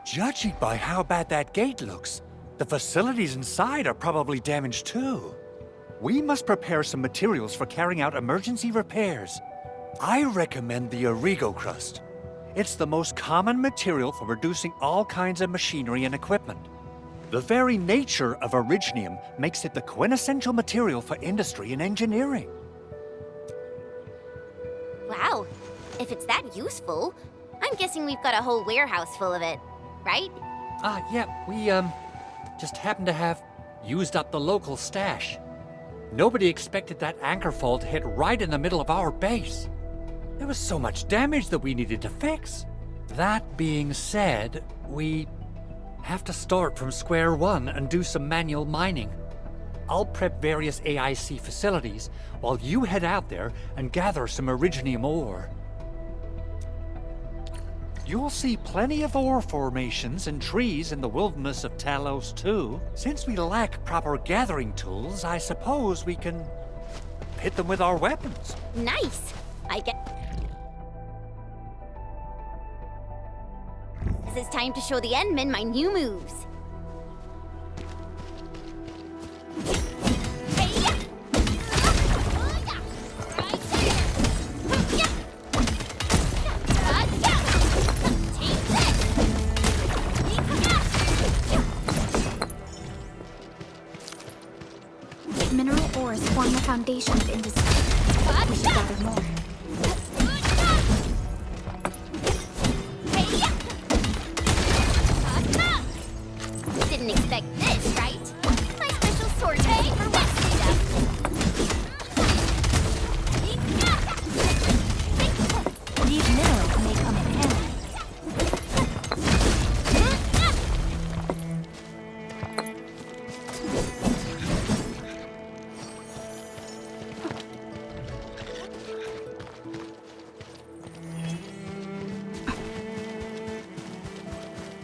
Judging by how bad that gate looks, the facilities inside are probably damaged too. We must prepare some materials for carrying out emergency repairs. I recommend the Origo crust. It's the most common material for producing all kinds of machinery and equipment. The very nature of Originium makes it the quintessential material for industry and engineering. Wow, if it's that useful, I'm guessing we've got a whole warehouse full of it, right? Yeah, we, just happen to have used up the local stash. Nobody expected that anchor fall to hit right in the middle of our base. There was so much damage that we needed to fix. That being said, we have to start from square one and do some manual mining. I'll prep various AIC facilities while you head out there and gather some Originium ore. You'll see plenty of ore formations and trees in the wilderness of Talos too. Since we lack proper gathering tools, I suppose we can hit them with our weapons. Nice! This is time to show the Endmen my new moves. Mineral ores form the foundation of industry. We should gather more. Didn't expect this, right? My special sword made for wet stuff. These minerals may come in handy.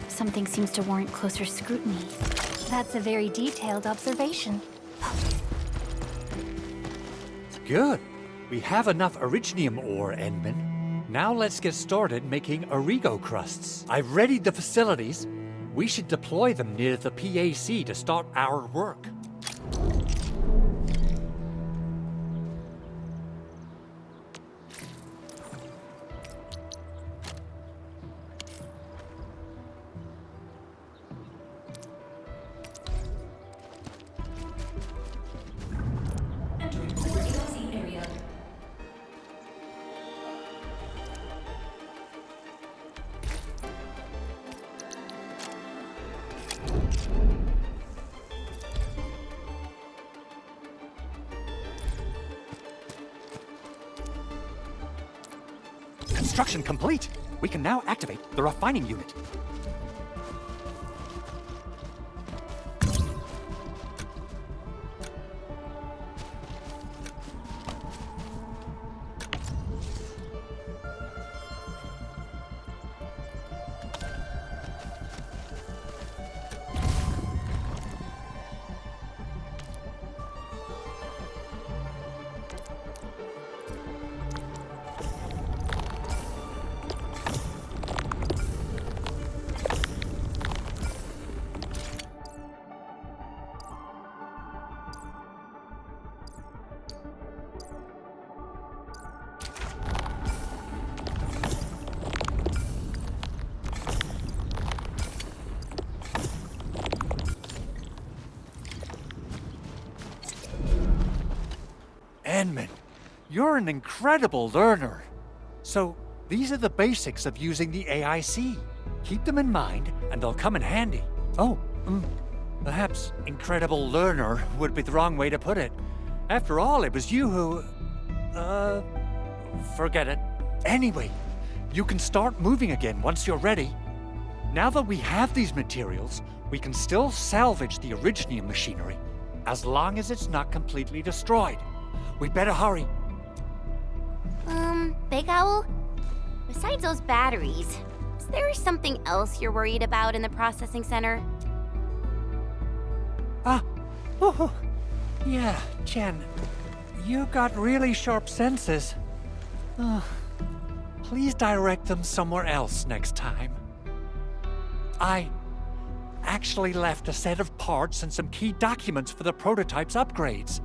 Something seems to warrant closer scrutiny. That's a very detailed observation. Good. We have enough Originium ore, Endman. Now let's get started making Origo crusts. I've readied the facilities. We should deploy them near the PAC to start our work. Construction complete. We can now activate the refining unit. Endman, you're an incredible learner. So, these are the basics of using the AIC. Keep them in mind, and they'll come in handy. Oh, perhaps incredible learner would be the wrong way to put it. After all, it was you who... forget it. Anyway, you can start moving again once you're ready. Now that we have these materials, we can still salvage the Originium machinery, as long as it's not completely destroyed. We'd better hurry. Big Owl? Besides those batteries, is there something else you're worried about in the processing center? Yeah, Chen, you got really sharp senses. Please direct them somewhere else next time. I actually left a set of parts and some key documents for the prototype's upgrades.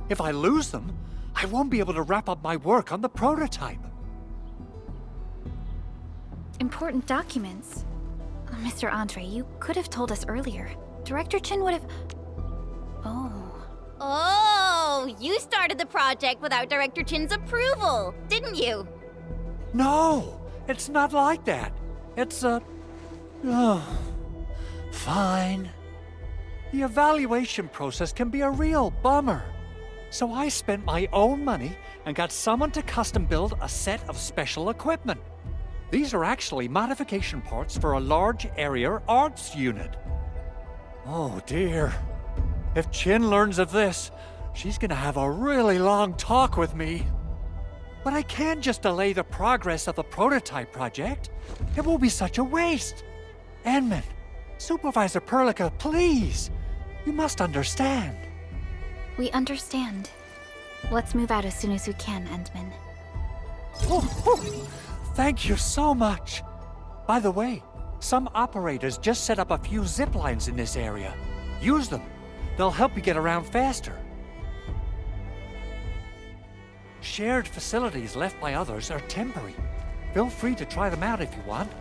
If I lose them, I won't be able to wrap up my work on the prototype. Important documents? Mr. Andre, you could have told us earlier. Director Qin would have... Oh. Oh, you started the project without Director Qin's approval, didn't you? No, it's not like that. It's fine. The evaluation process can be a real bummer. So I spent my own money and got someone to custom build a set of special equipment. These are actually modification parts for a large area arts unit. Oh dear. If Qin learns of this, she's gonna have a really long talk with me. But I can't just delay the progress of the prototype project. It will be such a waste. Enman, Supervisor Perlica, please. You must understand. We understand. Let's move out as soon as we can, Endman. Thank you so much. By the way, some operators just set up a few zip lines in this area. Use them. They'll help you get around faster. Shared facilities left by others are temporary. Feel free to try them out if you want.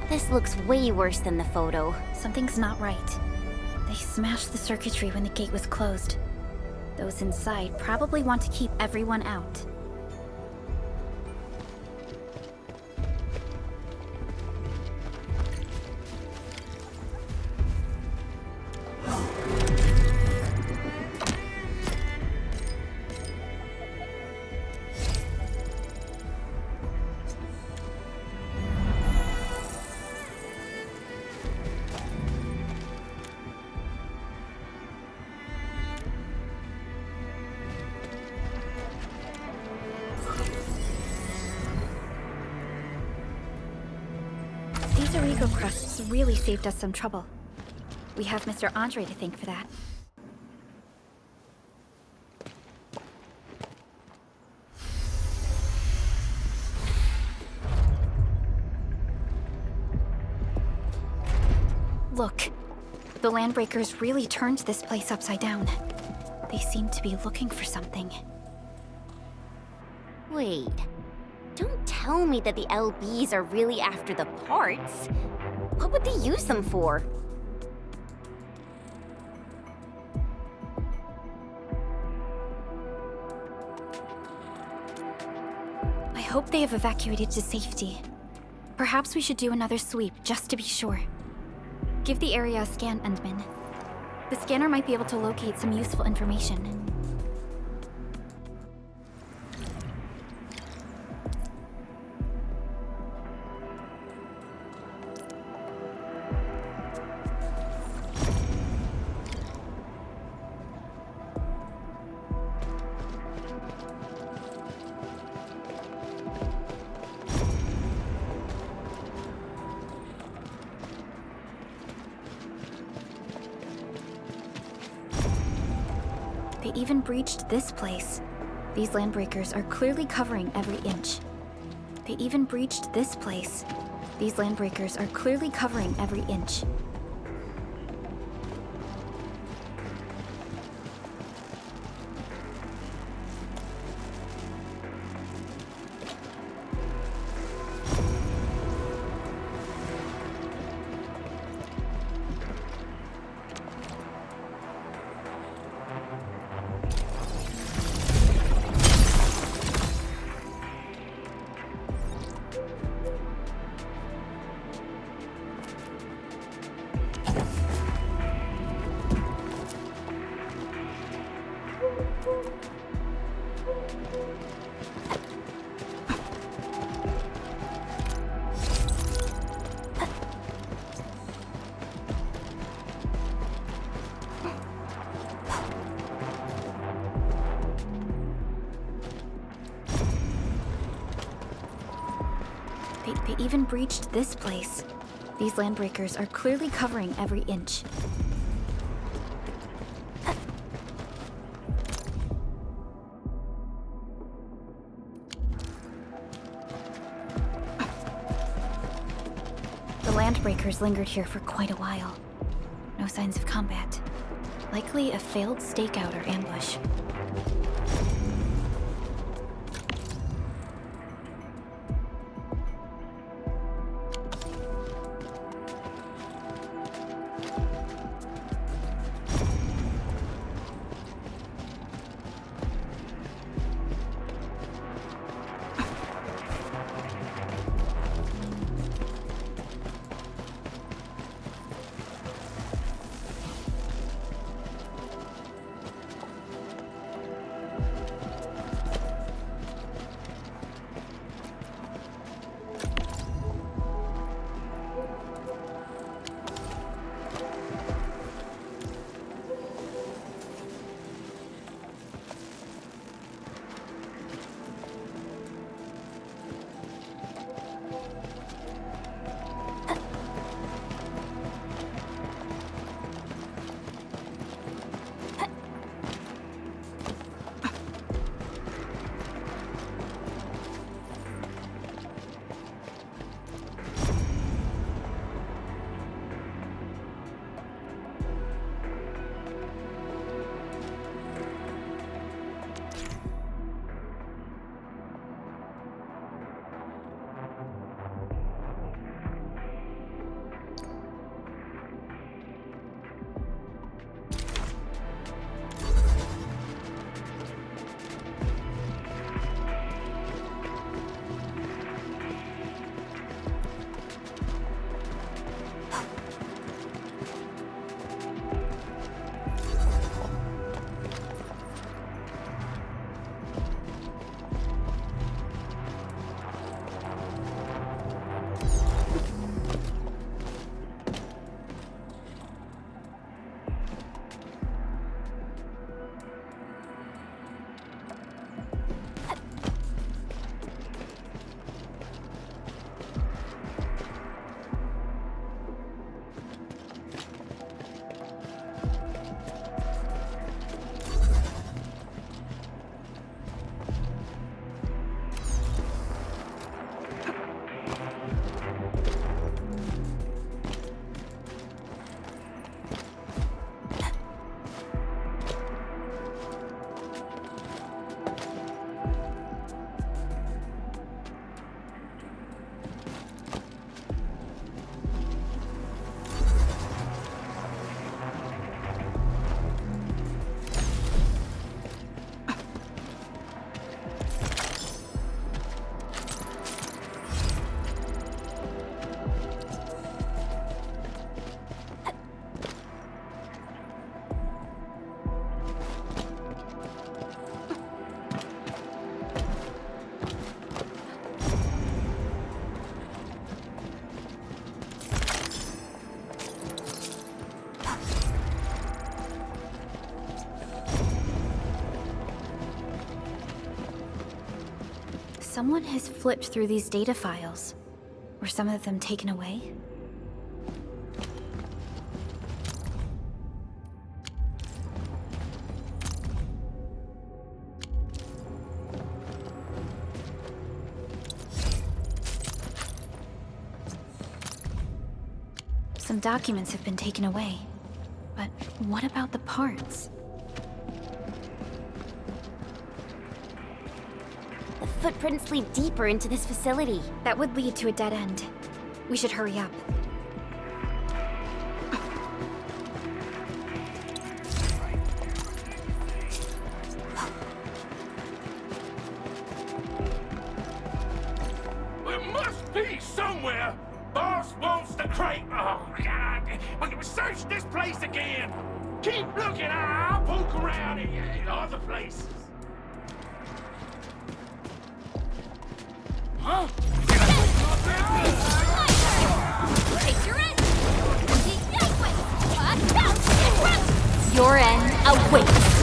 This looks way worse than the photo. Something's not right. They smashed the circuitry when the gate was closed. Those inside probably want to keep everyone out. These Origo crusts really saved us some trouble. We have Mr. Andre to thank for that. Look, the Landbreakers really turned this place upside down. They seem to be looking for something. Wait. Don't tell me that the LBs are really after the parts. What would they use them for? I hope they have evacuated to safety. Perhaps we should do another sweep, just to be sure. Give the area a scan, Endman. The scanner might be able to locate some useful information. They even breached this place. These Landbreakers are clearly covering every inch. They even breached this place. These Landbreakers are clearly covering every inch. They even breached this place. These landbreakers are clearly covering every inch. The landbreakers lingered here for quite a while. No signs of combat. Likely a failed stakeout or ambush. Someone has flipped through these data files. Were some of them taken away? Some documents have been taken away. But what about the parts? The footprints lead deeper into this facility. That would lead to a dead end. We should hurry up. There must be somewhere! Boss wants the crate! Oh, God! When we search this place again! Keep looking! I'll poke around in other places. Huh? Your end awaits.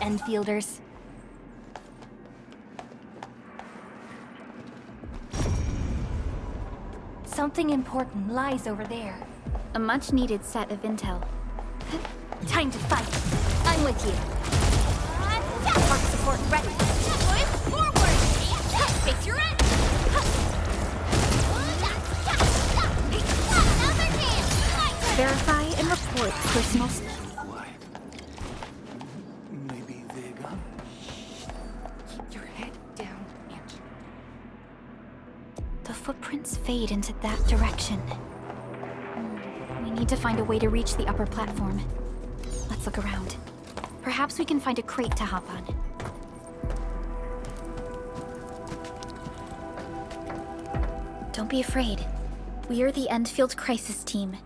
Enfielders. Something important lies over there. A much-needed set of intel. Time to fight. I'm with you. Park support ready. Boys, forward! Face your end! Verify and report personal... Maybe they're gone. Keep your head down, Angie. The footprints fade into that direction. We need to find a way to reach the upper platform. Let's look around. Perhaps we can find a crate to hop on. Don't be afraid. We are the Endfield crisis team.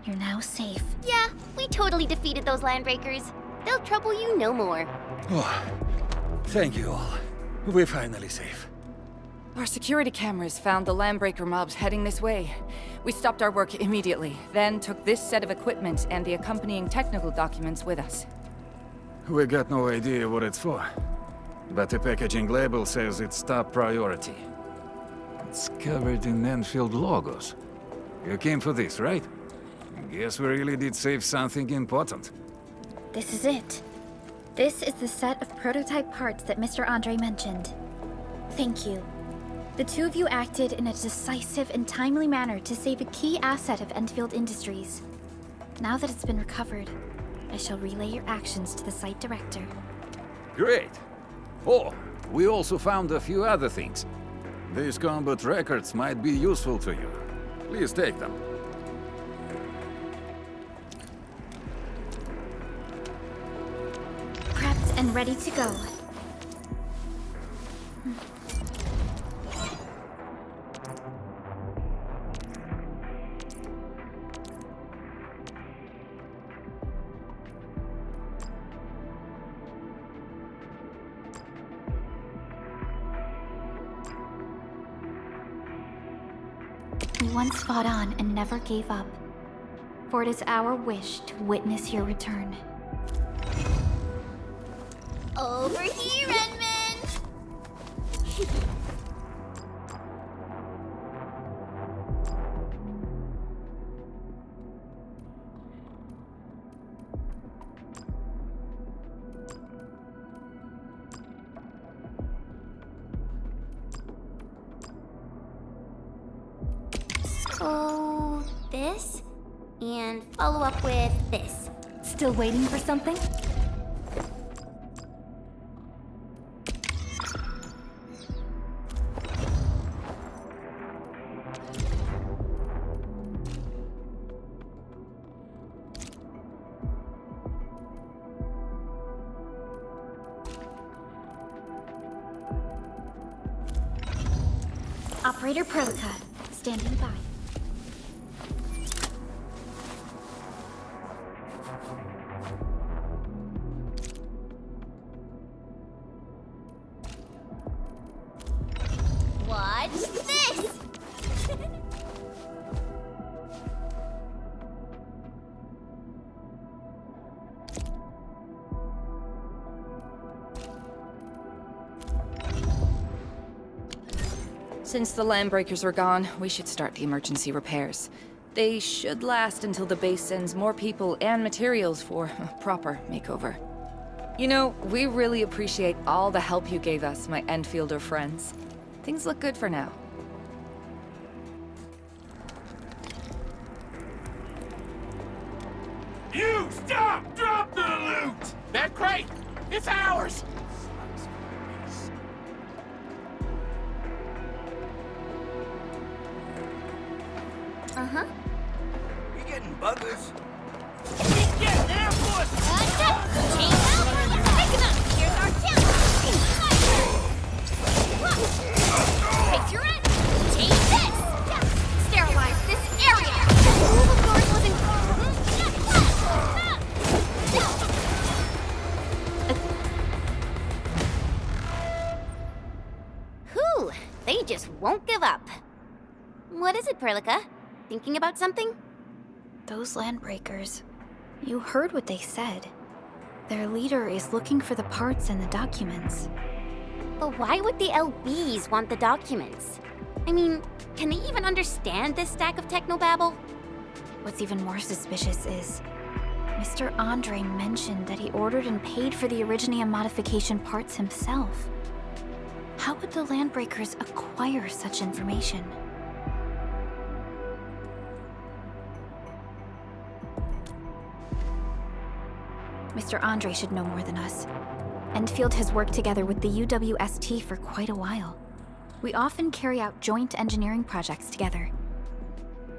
You're now safe. Yeah, we totally defeated those landbreakers. They'll trouble you no more. Oh, thank you all. We're finally safe. Our security cameras found the landbreaker mobs heading this way. We stopped our work immediately, then took this set of equipment and the accompanying technical documents with us. We got no idea what it's for, but the packaging label says it's top priority. It's covered in Endfield logos. You came for this, right? Guess we really did save something important. This is it. This is the set of prototype parts that Mr. Andre mentioned. Thank you. The two of you acted in a decisive and timely manner to save a key asset of Endfield Industries. Now that it's been recovered, I shall relay your actions to the site director. Great. Oh, we also found a few other things. These combat records might be useful to you. Please take them. Prepped and ready to go. We once fought on and never gave up. For it is our wish to witness your return. Over here, Edmund! So, this? And follow up with this. Still waiting for something? Operator Prelica, standing by. Watch this! Since the landbreakers are gone, we should start the emergency repairs. They should last until the base sends more people and materials for a proper makeover. You know, we really appreciate all the help you gave us, my Endfielder friends. Things look good for now. You stop! Drop the loot! That crate! It's ours! Uh-huh. You getting buggers? Get there, boys! Pick him up! Here's our chance! Face your end! Take this! Sterilize this area! All the doors wasn't... Whew! They just won't give up. What is it, Perlica? Thinking about something? Those landbreakers. You heard what they said. Their leader is looking for the parts and the documents. But why would the LBs want the documents? I mean, can they even understand this stack of technobabble? What's even more suspicious is Mr. Andre mentioned that he ordered and paid for the Originium modification parts himself. How would the Landbreakers acquire such information? Mr. Andre should know more than us. Endfield has worked together with the UWST for quite a while. We often carry out joint engineering projects together.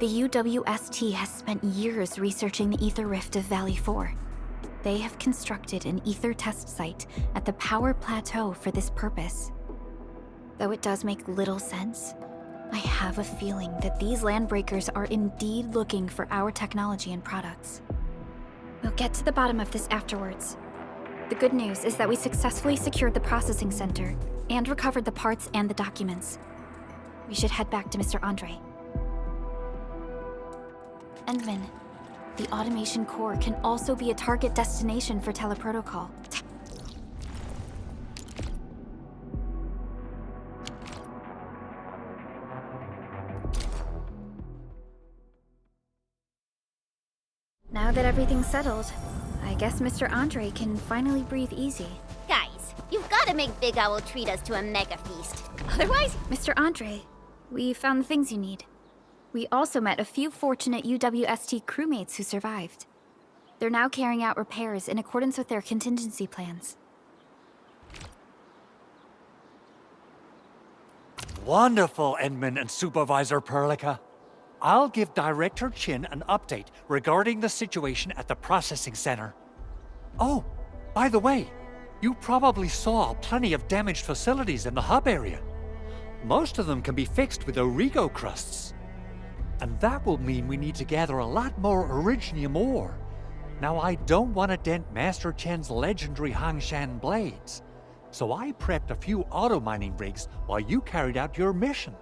The UWST has spent years researching the ether rift of Valley 4. They have constructed an ether test site at the power plateau for this purpose. Though it does make little sense, I have a feeling that these Landbreakers are indeed looking for our technology and products. We'll get to the bottom of this afterwards. The good news is that we successfully secured the processing center and recovered the parts and the documents. We should head back to Mr. Andre. Endman, the automation core can also be a target destination for teleprotocol. Now that everything's settled, I guess Mr. Andre can finally breathe easy. Guys, you've got to make Big Owl treat us to a mega feast. Otherwise, Mr. Andre, we found the things you need. We also met a few fortunate UWST crewmates who survived. They're now carrying out repairs in accordance with their contingency plans. Wonderful, Endman and Supervisor Perlica. I'll give Director Qin an update regarding the situation at the processing center. Oh, by the way, you probably saw plenty of damaged facilities in the hub area. Most of them can be fixed with Origo crusts. And that will mean we need to gather a lot more Originium ore. Now, I don't want to dent Master Chen's legendary Hangshan blades, so I prepped a few auto-mining rigs while you carried out your mission.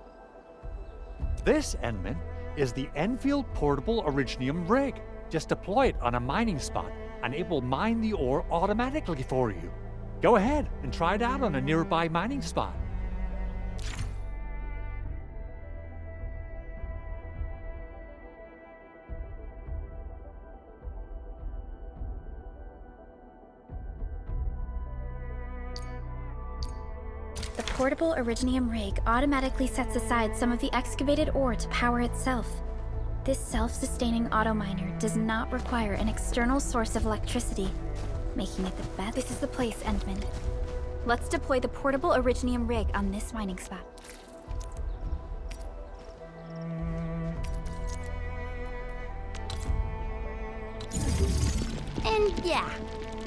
This, Endman, is the Endfield Portable Originium rig. Just deploy it on a mining spot, and it will mine the ore automatically for you. Go ahead and try it out on a nearby mining spot. The portable Originium rig automatically sets aside some of the excavated ore to power itself. This self-sustaining auto-miner does not require an external source of electricity, making it the best. This is the place, Endman. Let's deploy the portable Originium rig on this mining spot. and yeah,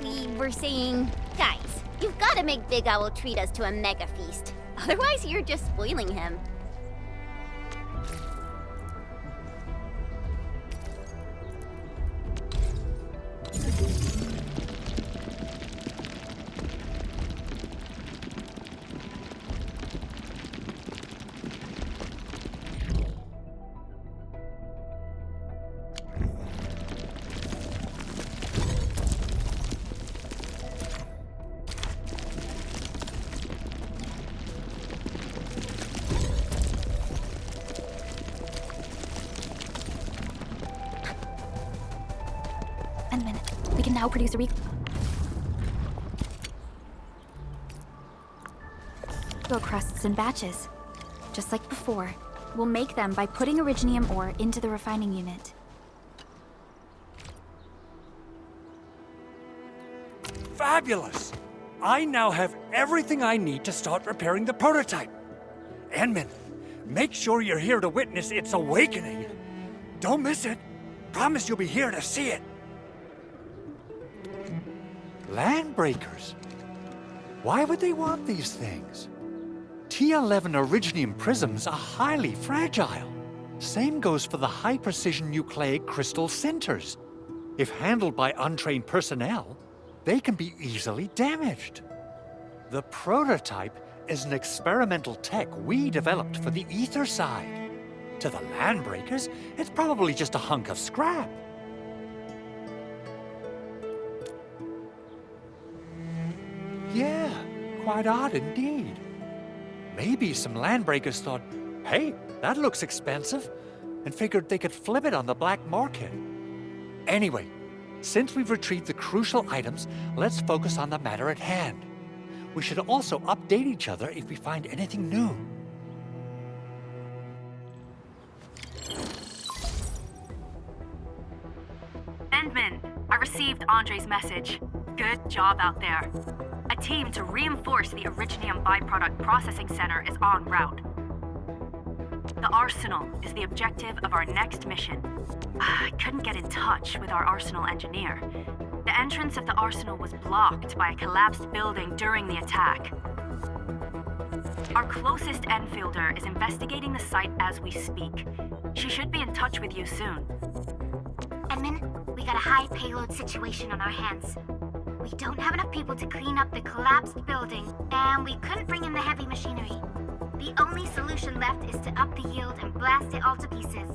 we were saying, guys, you've got to make Big Owl treat us to a mega feast. Otherwise, you're just spoiling him. We can now produce a Origo crusts in batches. Just like before, we'll make them by putting Originium ore into the refining unit. Fabulous! I now have everything I need to start repairing the prototype. Endman, make sure you're here to witness its awakening. Don't miss it. Promise you'll be here to see it. Landbreakers? Why would they want these things? T11 Originium prisms are highly fragile. Same goes for the high-precision nucleic crystal centers. If handled by untrained personnel, they can be easily damaged. The prototype is an experimental tech we developed for the ether side. To the Landbreakers, it's probably just a hunk of scrap. quite odd indeed. Maybe some landbreakers thought, hey, that looks expensive, and figured they could flip it on the black market. Anyway, since we've retrieved the crucial items, let's focus on the matter at hand. We should also update each other if we find anything new. Endman, I received Andre's message. Good job out there. A team to reinforce the Originium Byproduct Processing Center is en route. The Arsenal is the objective of our next mission. I couldn't get in touch with our Arsenal engineer. The entrance of the Arsenal was blocked by a collapsed building during the attack. Our closest Enfielder is investigating the site as we speak. She should be in touch with you soon. Edmund, we got a high payload situation on our hands. We don't have enough people to clean up the collapsed building, and we couldn't bring in the heavy machinery. The only solution left is to up the yield and blast it all to pieces.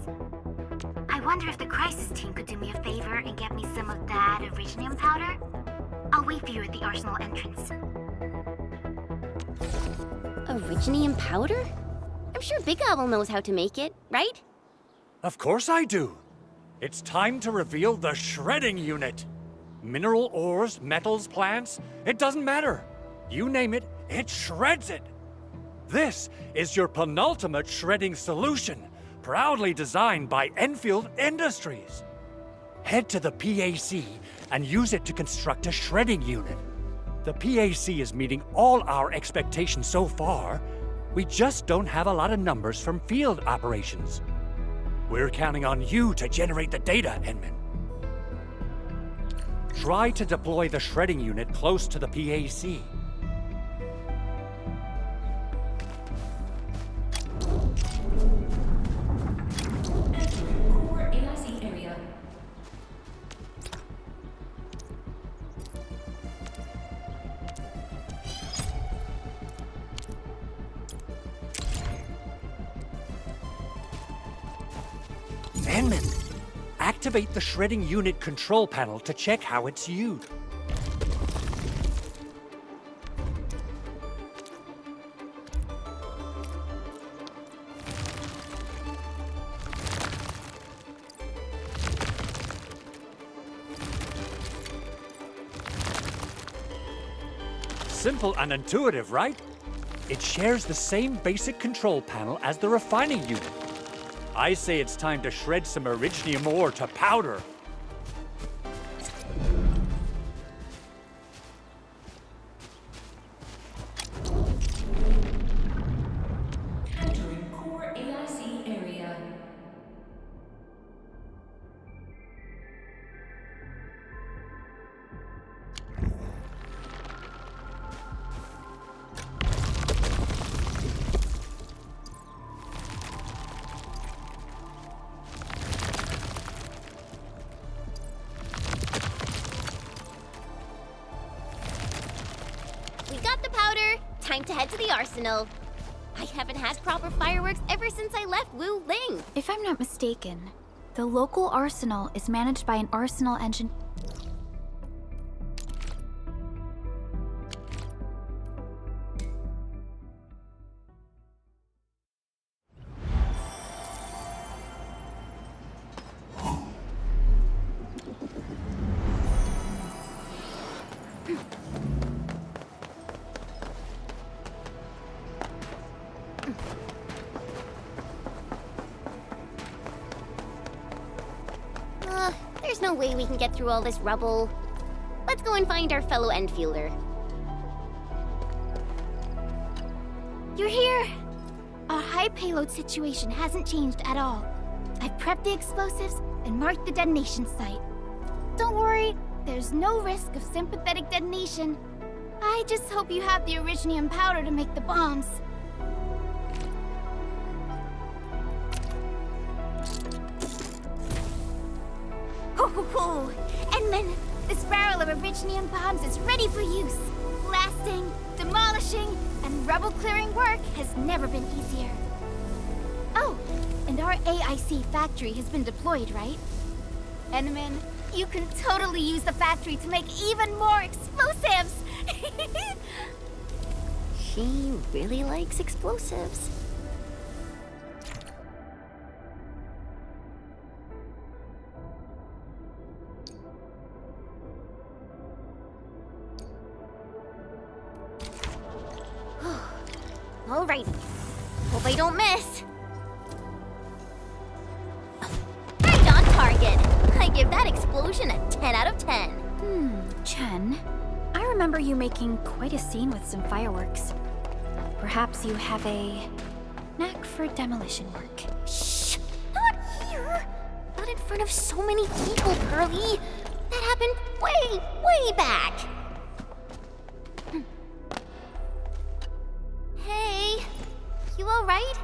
I wonder if the crisis team could do me a favor and get me some of that Originium powder? I'll wait for you at the Arsenal entrance. Originium powder? I'm sure Big Owl knows how to make it, right? Of course I do. It's time to reveal the shredding unit. Mineral ores, metals, plants, it doesn't matter. You name it, it shreds it. This is your penultimate shredding solution, proudly designed by Endfield Industries. Head to the PAC and use it to construct a shredding unit. The PAC is meeting all our expectations so far. We just don't have a lot of numbers from field operations. We're counting on you to generate the data, Edmund. Try to deploy the shredding unit close to the PAC. Core AIC area. Edmund, activate the shredding unit control panel to check how it's used. Simple and intuitive, right? It shares the same basic control panel as the refining unit. I say it's time to shred some Originium ore to powder. Entering core AIC area. We got the powder. Time to head to the Arsenal. I haven't had proper fireworks ever since I left Wu Ling. If I'm not mistaken, the local arsenal is managed by an arsenal engine. There's no way we can get through all this rubble. Let's go and find our fellow Enfielder. You're here! Our high payload situation hasn't changed at all. I've prepped the explosives and marked the detonation site. Don't worry, there's no risk of sympathetic detonation. I just hope you have the Originium powder to make the bombs. Ho! Edmund, this barrel of Originium bombs is ready for use. Blasting, demolishing, and rubble-clearing work has never been easier. Oh, and our AIC factory has been deployed, right? Edmund, you can totally use the factory to make even more explosives! He really likes explosives. Alrighty. Hope I don't miss. Right on target. I give that explosion a 10 out of 10. Chen, I remember you making quite a scene with some fireworks. Perhaps you have a knack for demolition work. Shh! Not here! Not in front of so many people, Pearly. That happened way back. Hey, you alright?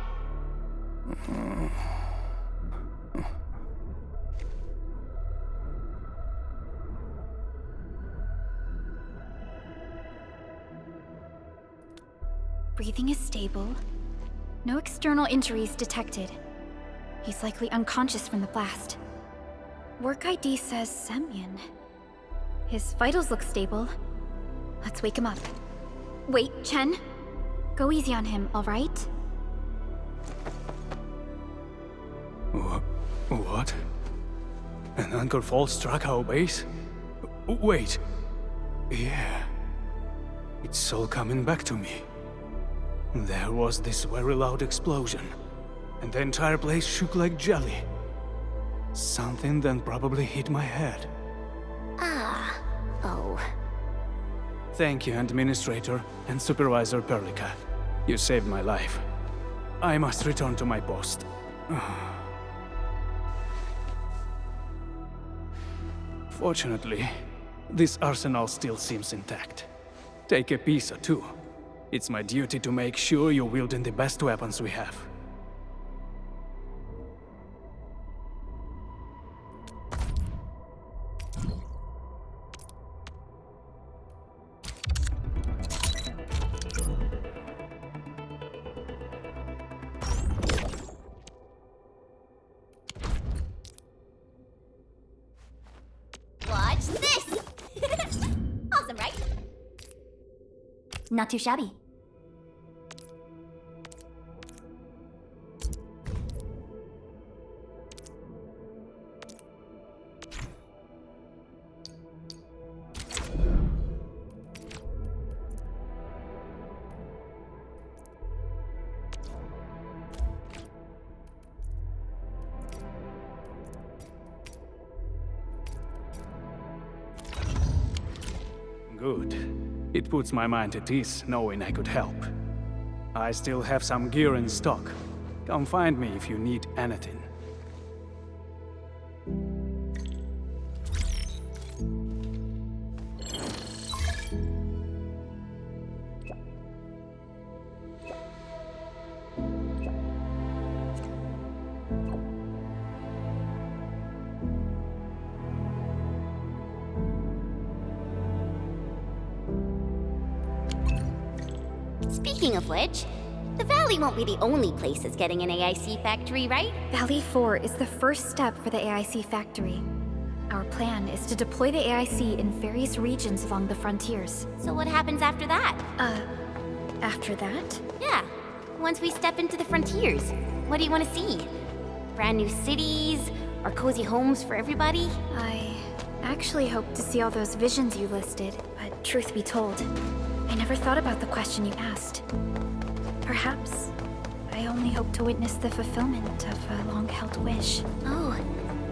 Breathing is stable. No external injuries detected. He's likely unconscious from the blast. Work ID says Semyon. His vitals look stable. Let's wake him up. Wait, Chen. Go easy on him, alright? What? An anchor fault struck our base? Wait. Yeah. It's all coming back to me. There was this very loud explosion, and the entire place shook like jelly. Something then probably hit my head. Oh. Thank you, Administrator and Supervisor Perlica. You saved my life. I must return to my post. Fortunately, this arsenal still seems intact. Take a piece or two. It's my duty to make sure you're wielding the best weapons we have. Watch this! Awesome, right? Not too shabby. Good. It puts my mind at ease knowing I could help. I still have some gear in stock. Come find me if you need anything. Speaking of which, the Valley won't be the only place that's getting an AIC factory, right? Valley 4 is the first step for the AIC factory. Our plan is to deploy the AIC in various regions along the frontiers. So what happens after that? After that? Yeah, once we step into the frontiers, what do you want to see? Brand new cities? Or cozy homes for everybody? I actually hoped to see all those visions you listed, but truth be told, I never thought about the question you asked. Perhaps I only hope to witness the fulfillment of a long-held wish. Oh,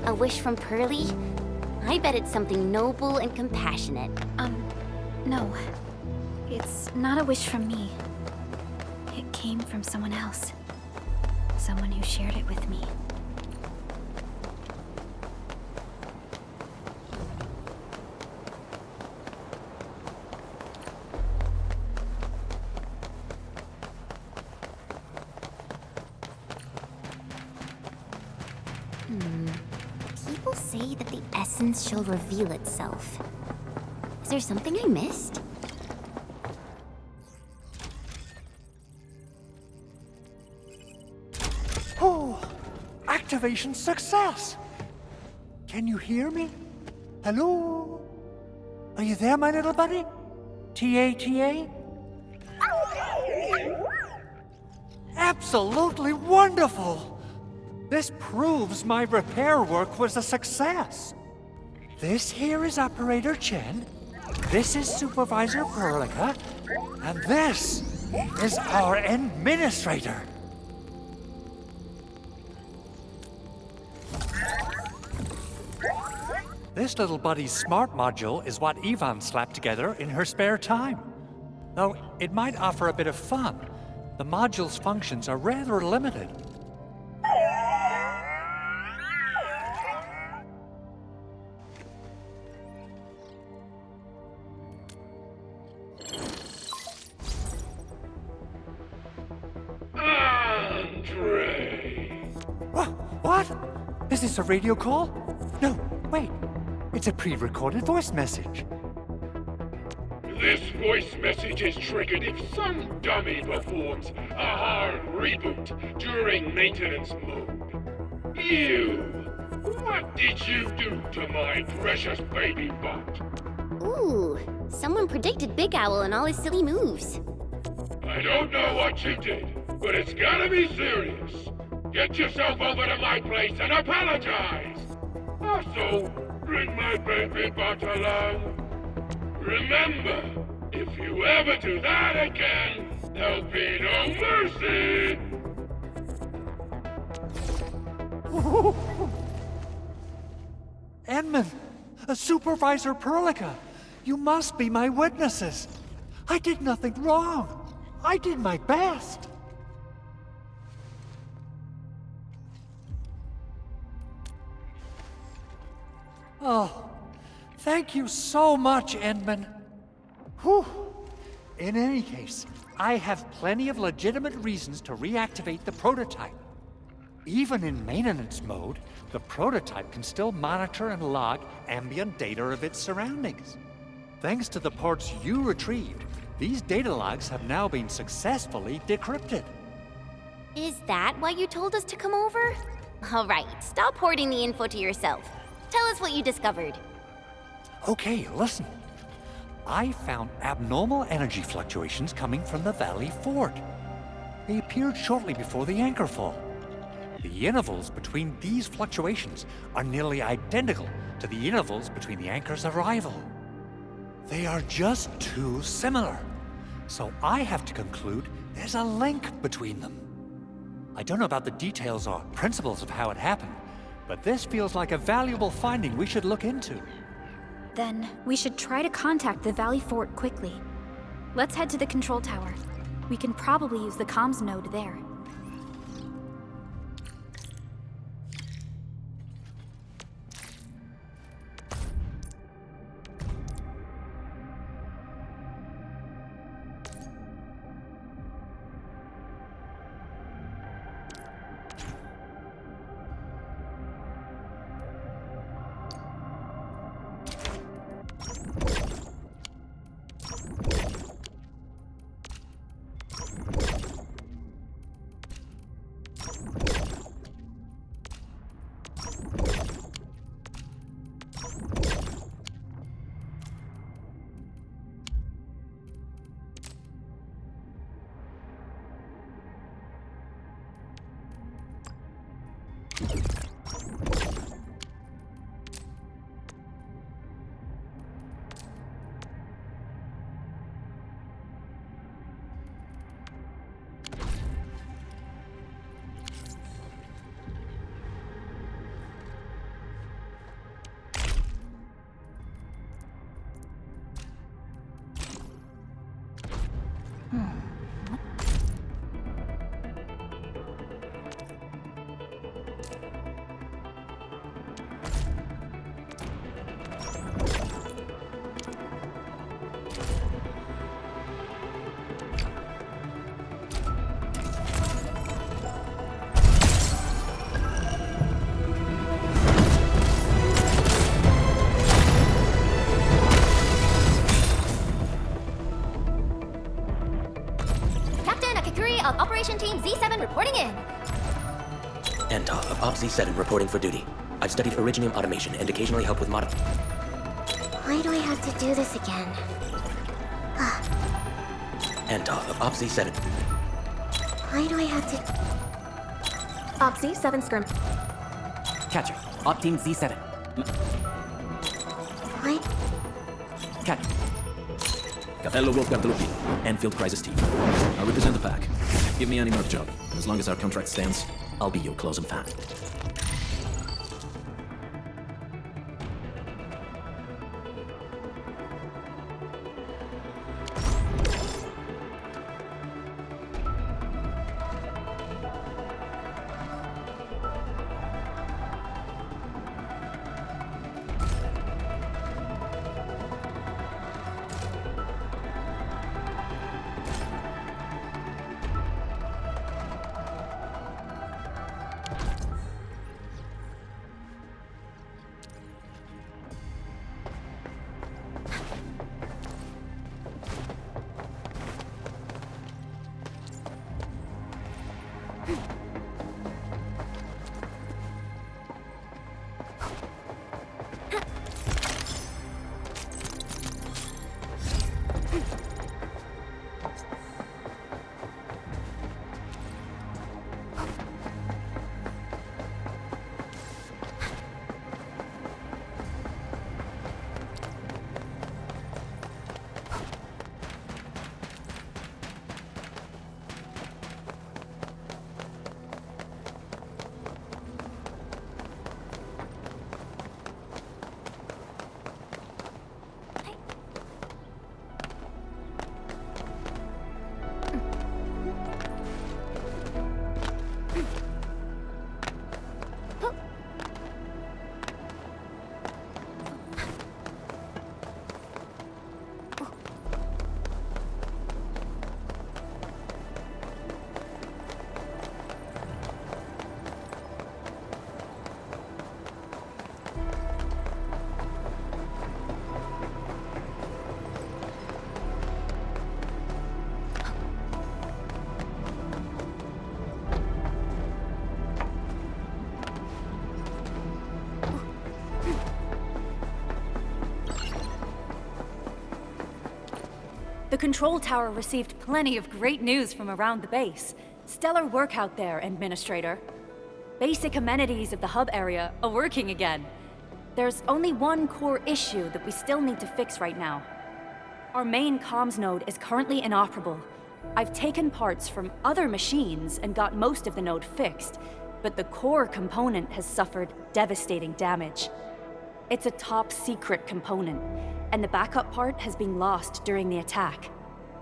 a wish from Pearly? I bet it's something noble and compassionate. No. It's not a wish from me. It came from someone else. Someone who shared it with me. People say that the essence shall reveal itself. Is there something I missed? Oh, activation success! Can you hear me? Hello? Are you there, my little buddy? TA? absolutely wonderful! This proves my repair work was a success. This here is Operator Qin, this is Supervisor Perlica, and this is our Administrator. This little buddy's smart module is what Yvonne slapped together in her spare time. Though it might offer a bit of fun, the module's functions are rather limited. Andre! What? Is this a radio call? No, wait. It's a pre-recorded voice message. This voice message is triggered if some dummy performs a hard reboot during maintenance mode. You! What did you do to my precious baby butt? Ooh, someone predicted Big Owl and all his silly moves. I don't know what you did, but it's gotta be serious. Get yourself over to my place and apologize! Also, bring my baby butt along. Remember, if you ever do that again, there'll be no mercy! Edmund, Supervisor Perlica, you must be my witnesses. I did nothing wrong. I did my best. Oh, thank you so much, Edmund. Whew. In any case, I have plenty of legitimate reasons to reactivate the prototype. Even in maintenance mode, the prototype can still monitor and log ambient data of its surroundings. Thanks to the ports you retrieved, these data logs have now been successfully decrypted. Is that why you told us to come over? All right, stop hoarding the info to yourself. Tell us what you discovered. Okay, listen. I found abnormal energy fluctuations coming from the Valley Fort. They appeared shortly before the anchor fall. The intervals between these fluctuations are nearly identical to the intervals between the anchor's arrival. They are just too similar. So I have to conclude there's a link between them. I don't know about the details or principles of how it happened, but this feels like a valuable finding we should look into. Then we should try to contact the Valley Fort quickly. Let's head to the control tower. We can probably use the comms node there. of Operation Team Z7 reporting in. Anta of Op Z7 reporting for duty. I've studied Originium automation and occasionally help with Why do I have to do this again? Anta of Op Z7. Why do I have to... Oxy, 7 Scrum. Catcher, Op Team Z7. What? Catcher. Capello Wolfgang Endfield Crisis Team. I represent the pack. Give me any merc job, and as long as our contract stands, I'll be your closing fan. The control tower received plenty of great news from around the base. Stellar work out there, Administrator. Basic amenities of the hub area are working again. There's only one core issue that we still need to fix right now. Our main comms node is currently inoperable. I've taken parts from other machines and got most of the node fixed, but the core component has suffered devastating damage. It's a top-secret component, and the backup part has been lost during the attack.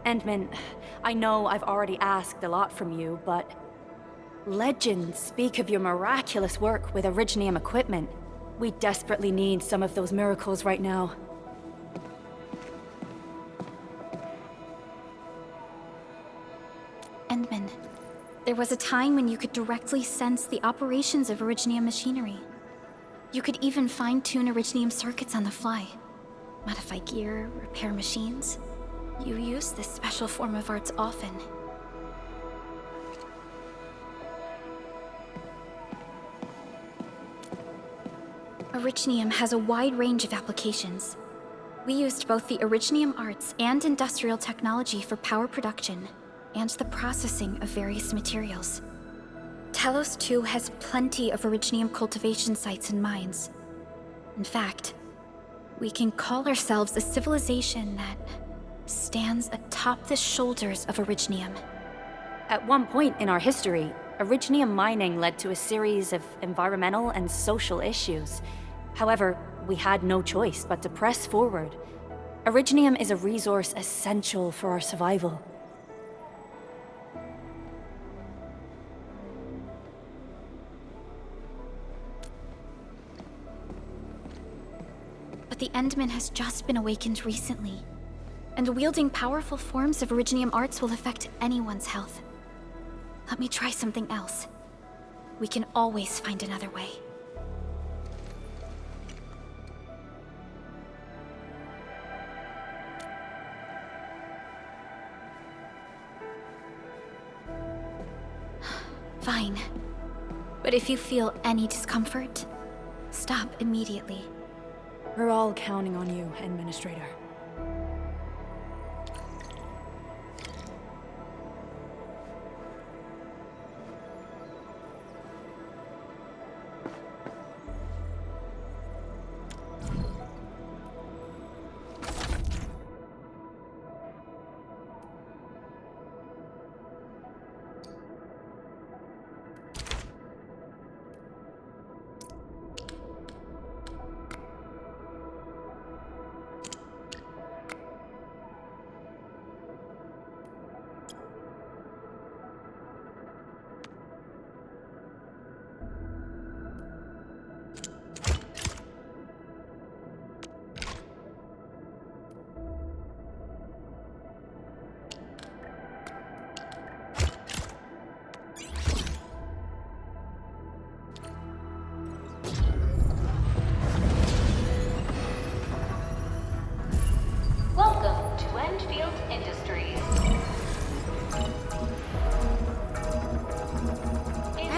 Endman, I know I've already asked a lot from you, but legends speak of your miraculous work with Originium equipment. We desperately need some of those miracles right now. Endman, there was a time when you could directly sense the operations of Originium machinery. You could even fine-tune Originium circuits on the fly. Modify gear, repair machines. You use this special form of arts often. Originium has a wide range of applications. We used both the Originium arts and industrial technology for power production, and the processing of various materials. Talos 2 has plenty of Originium cultivation sites and mines. In fact, we can call ourselves a civilization that stands atop the shoulders of Originium. At one point in our history, Originium mining led to a series of environmental and social issues. However, we had no choice but to press forward. Originium is a resource essential for our survival. But the Endman has just been awakened recently, and wielding powerful forms of Originium arts will affect anyone's health. Let me try something else. We can always find another way. Fine. But if you feel any discomfort, stop immediately. We're all counting on you, Administrator.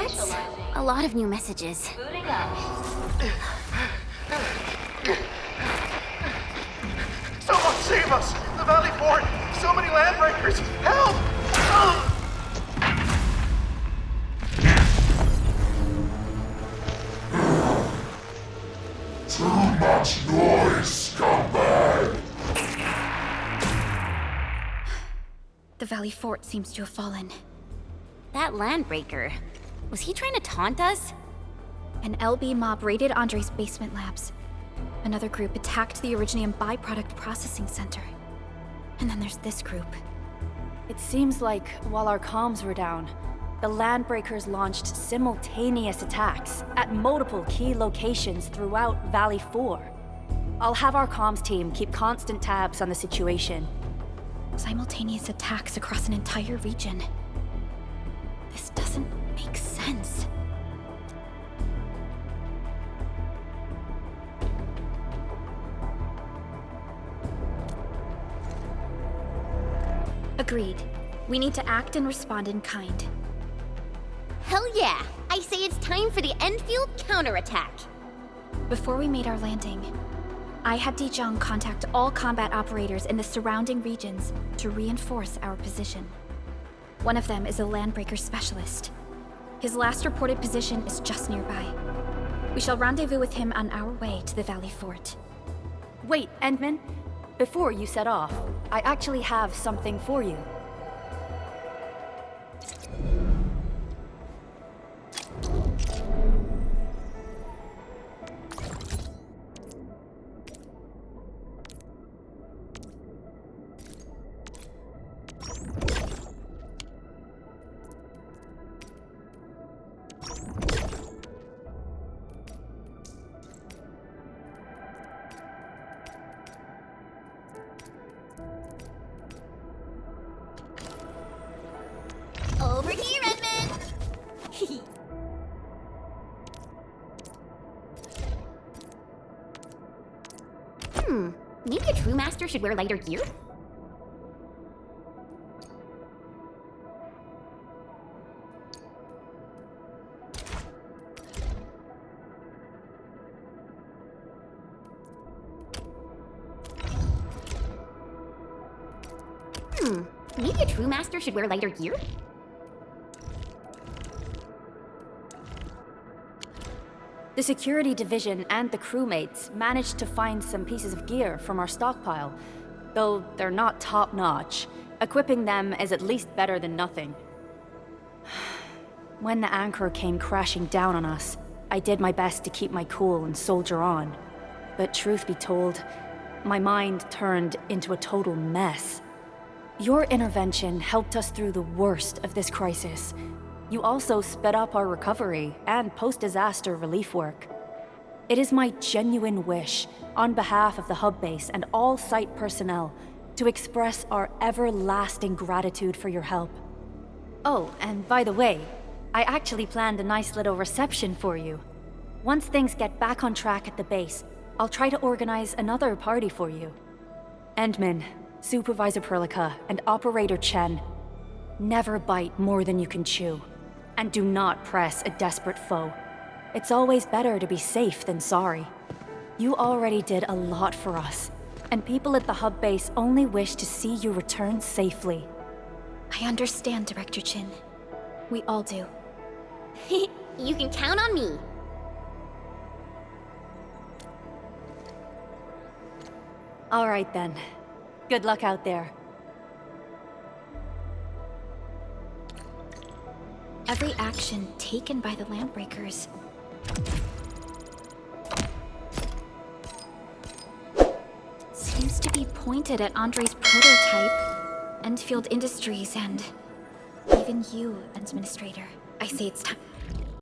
That's a lot of new messages. Someone save us! The Valley Fort! So many landbreakers! Help! Too much noise, scumbag! The Valley Fort seems to have fallen. That landbreaker. Was he trying to taunt us? An LB mob raided Andre's basement labs. Another group attacked the Originium Byproduct processing center. And then there's this group. It seems like while our comms were down, the Landbreakers launched simultaneous attacks at multiple key locations throughout Valley 4. I'll have our comms team keep constant tabs on the situation. Simultaneous attacks across an entire region. This doesn't make sense. Agreed. We need to act and respond in kind. Hell yeah! I say it's time for the Endfield counterattack. Before we made our landing, I had Dijong contact all combat operators in the surrounding regions to reinforce our position. One of them is a Landbreaker specialist. His last reported position is just nearby. We shall rendezvous with him on our way to the Valley Fort. Wait, Endman. Before you set off, I actually have something for you. Over here, Edmund! Maybe a true master should wear lighter gear? Maybe a true master should wear lighter gear? The security division and the crewmates managed to find some pieces of gear from our stockpile, though they're not top-notch. Equipping them is at least better than nothing. When the anchor came crashing down on us, I did my best to keep my cool and soldier on. But truth be told, my mind turned into a total mess. Your intervention helped us through the worst of this crisis. You also sped up our recovery and post-disaster relief work. It is my genuine wish, on behalf of the hub base and all site personnel, to express our everlasting gratitude for your help. Oh, and by the way, I actually planned a nice little reception for you. Once things get back on track at the base, I'll try to organize another party for you. Endman, Supervisor Perlica, and Operator Qin, never bite more than you can chew. And do not press a desperate foe. It's always better to be safe than sorry. You already did a lot for us, and people at the hub base only wish to see you return safely. I understand, Director Qin. We all do. You can count on me. All right then. Good luck out there. Every action taken by the Landbreakers seems to be pointed at Andre's prototype, Endfield Industries, and even you, Administrator. I say it's time.